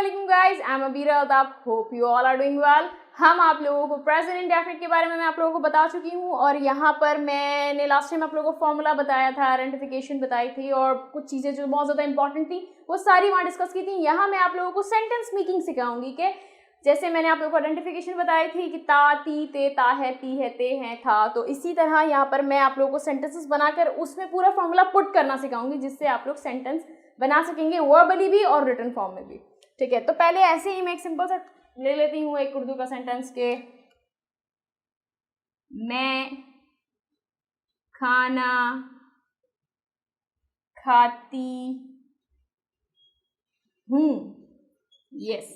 Assalamualaikum guys, I'm Abira Altaf. Hope you all are doing well. हम आप लोगों को प्रेजेंट इंडेफिनिट के बारे में मैं आप लोगों को बता चुकी हूँ और यहाँ पर मैंने लास्ट टाइम आप लोगों को फॉर्मूला बताया था, आइडेंटिफिकेशन बताई थी और कुछ चीज़ें जो बहुत ज़्यादा इंपॉर्टेंट थी वो सारी वहाँ डिस्कस की थी। यहाँ मैं आप लोगों को सेंटेंस मेकिंग सिखाऊंगी कि जैसे मैंने आप लोगों को आइडेंटिफिकेशन बताई थी कि ता, ती, ते, ता है, ती है, ते हैं, था, तो इसी तरह यहाँ पर मैं आप लोगों को सेंटेंसेस बनाकर उसमें पूरा फॉर्मूला पुट करना सिखाऊंगी जिससे आप लोग सेंटेंस बना सकेंगे वर्बली भी और रिटन फॉर्म में भी। ठीक है, तो पहले ऐसे ही मैं एक सिंपल सा ले लेती हूँ एक उर्दू का सेंटेंस के मैं खाना खाती हूँ। यस,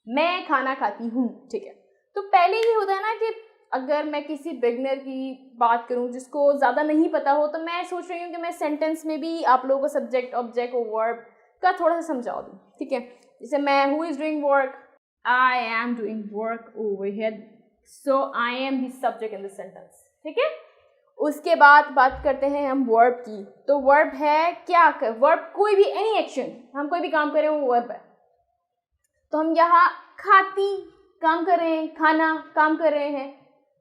मैं खाना खाती हूँ। ठीक है, तो पहले ये होता है ना कि अगर मैं किसी बिगनर की बात करूँ जिसको ज़्यादा नहीं पता हो, तो मैं सोच रही हूँ कि मैं सेंटेंस में भी आप लोगों को सब्जेक्ट, ऑब्जेक्ट और वर्ब का थोड़ा सा समझा दूँ। ठीक है, जैसे मैं who is doing work, I am doing work over here, so I am the subject in the sentence. ठीक है, उसके बाद बात करते हैं हम वर्ब की। तो वर्ब है क्या? वर्ब कोई भी एनी एक्शन, हम कोई भी काम करें वो वर्ब है। तो हम यहाँ खाती काम कर रहे हैं, खाना काम कर रहे हैं,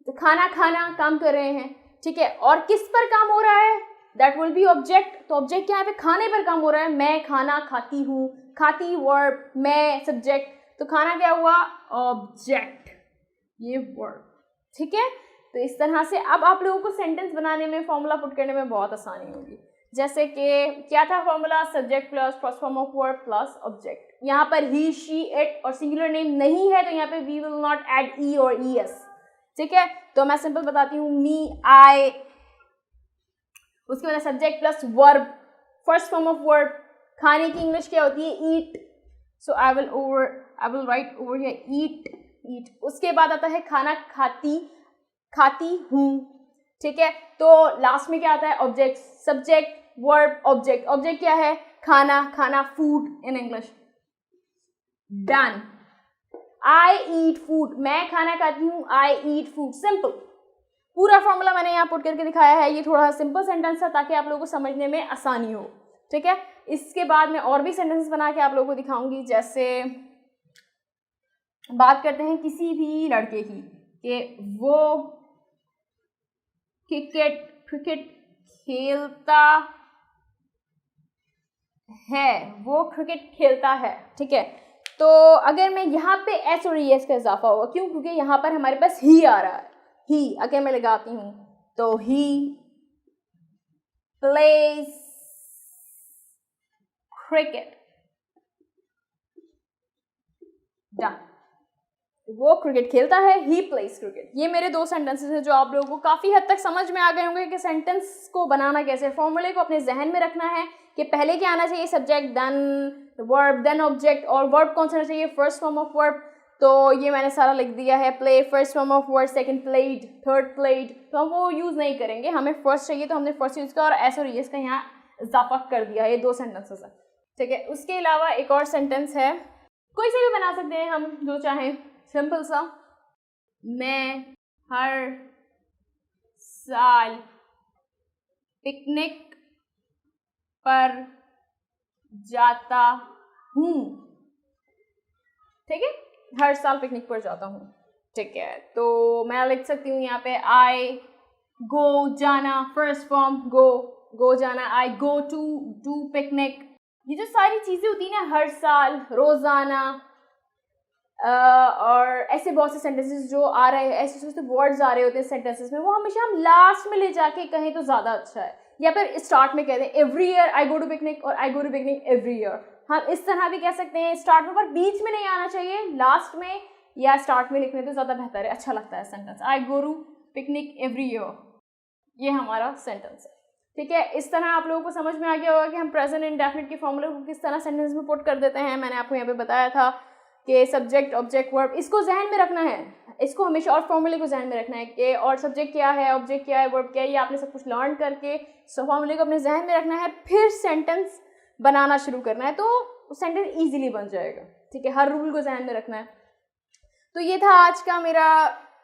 तो खाना खाना काम कर रहे हैं। ठीक है, और किस पर काम हो रहा है? That will be object. तो ऑब्जेक्ट क्या है? पे खाने पर काम हो रहा है। मैं खाना खाती हूँ, खाती वर्ब, मैं सब्जेक्ट, तो खाना क्या हुआ? ऑब्जेक्ट, ये वर्ब। ठीक है, तो इस तरह से अब आप लोगों को सेंटेंस बनाने में, फॉर्मूला पुट करने में बहुत आसानी होगी। जैसे कि क्या था formula? Subject plus first form of verb plus object. यहाँ पर ही, शी, इट और सिंगुलर नेम नहीं है तो यहाँ पे वी विल नॉट ऐड ई और ई एस। ठीक है, तो मैं सिंपल बताती हूँ, मी, आई, उसके बाद subject plus verb, first form of verb, खाने की इंग्लिश क्या होती है? Eat, so I will write over here eat, eat. उसके बाद आता है खाना खाती, खाती हूँ। ठीक है, तो लास्ट में क्या आता है? Object, subject, verb, object. Object क्या है? खाना, खाना, food in English. Done. I eat food, मैं खाना खाती हूँ, आई ईट फूड। सिंपल, पूरा फॉर्मूला मैंने यहाँ पुट करके दिखाया है। ये थोड़ा सिंपल सेंटेंस है ताकि आप लोगों को समझने में आसानी हो। ठीक है, इसके बाद मैं और भी सेंटेंस बना के आप लोगों को दिखाऊंगी। जैसे बात करते हैं किसी भी लड़के की कि वो क्रिकेट खेलता है, वो क्रिकेट खेलता है। ठीक है, तो अगर मैं यहाँ पे एस और एस का इजाफा होगा, क्यों? क्योंकि यहाँ पर हमारे पास ही आ रहा है। ही अगर मैं लगाती हूँ तो ही प्लेज क्रिकेट। डन, वो क्रिकेट खेलता है, ही प्लेज क्रिकेट। ये मेरे दो सेंटेंसेस हैं जो आप लोगों को काफ़ी हद तक समझ में आ गए होंगे कि सेंटेंस को बनाना कैसे, फॉर्मूले को अपने जहन में रखना है कि पहले क्या आना चाहिए? Subject, then verb, then object, और वर्ब कौन सा आना चाहिए? First form of verb. तो ये मैंने सारा लिख दिया है, play first form of verb, second played, third played, तो हम वो यूज़ नहीं करेंगे। हमें फर्स्ट चाहिए तो हमने फर्स्ट यूज़ किया और एस और एस का यहाँ इजाफा कर दिया। ये दो सेंटेंसेस है। ठीक है, उसके अलावा एक और सेंटेंस है, कोई से भी बना सकते हैं हम जो चाहें, सिंपल सा, मैं हर साल पिकनिक पर जाता हूँ। ठीक है, हर साल पिकनिक पर जाता हूँ। ठीक है, तो मैं लिख सकती हूँ यहाँ पे आई गो, जाना, फर्स्ट फॉर्म गो जाना, आई गो टू पिकनिक। ये जो सारी चीज़ें होती हैं ना, हर साल, रोज़ाना, और ऐसे बहुत से सेंटेंसेस जो आ रहे हैं, ऐसे वर्ड्स आ रहे होते हैं सेंटेंसेस में, वो हमेशा हम लास्ट में ले जाके कहें तो ज़्यादा अच्छा है। या फिर स्टार्ट में कह दें every year I go to picnic और I go to picnic every year. हम इस तरह भी कह सकते हैं स्टार्ट में, पर बीच में नहीं आना चाहिए, लास्ट में या स्टार्ट में लिखने तो ज़्यादा बेहतर है, अच्छा लगता है sentence, I go to picnic every year. ये हमारा सेंटेंस है। ठीक है, इस तरह आप लोगों को समझ में आ गया होगा कि हम प्रेजेंट इंडेफिनिट के फॉर्मूले को किस तरह सेंटेंस में पुट कर देते हैं। मैंने आपको यहाँ पे बताया था कि सब्जेक्ट, ऑब्जेक्ट, वर्ब, इसको जहन में रखना है, इसको हमेशा, और फॉर्मूले को जहन में रखना है कि और सब्जेक्ट क्या है, ऑब्जेक्ट क्या है, वर्ब क्या है, ये आपने सब कुछ लर्न करके फॉर्मूले को अपने जहन में रखना है, फिर सेंटेंस बनाना शुरू करना है तो सेंटेंस ईजिली बन जाएगा। ठीक है, हर रूल को जहन में रखना है। तो ये था आज का मेरा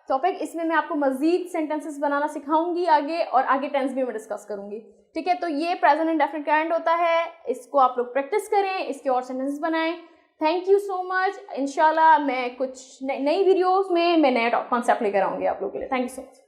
टॉपिक। इसमें मैं आपको मजीद सेंटेंसेस बनाना सिखाऊंगी आगे, और आगे टेंस भी मैं डिस्कस करूंगी। ठीक है, तो ये प्रेजेंट इंडेफिनिट का एंड होता है। इसको आप लोग प्रैक्टिस करें, इसके और सेंटेंसेस बनाएं। Thank you so much. इंशाल्लाह मैं कुछ नई वीडियोस में मैं नया कॉन्सेप्ट लेकर आऊँगी आप लोगों के लिए। Thank you so much.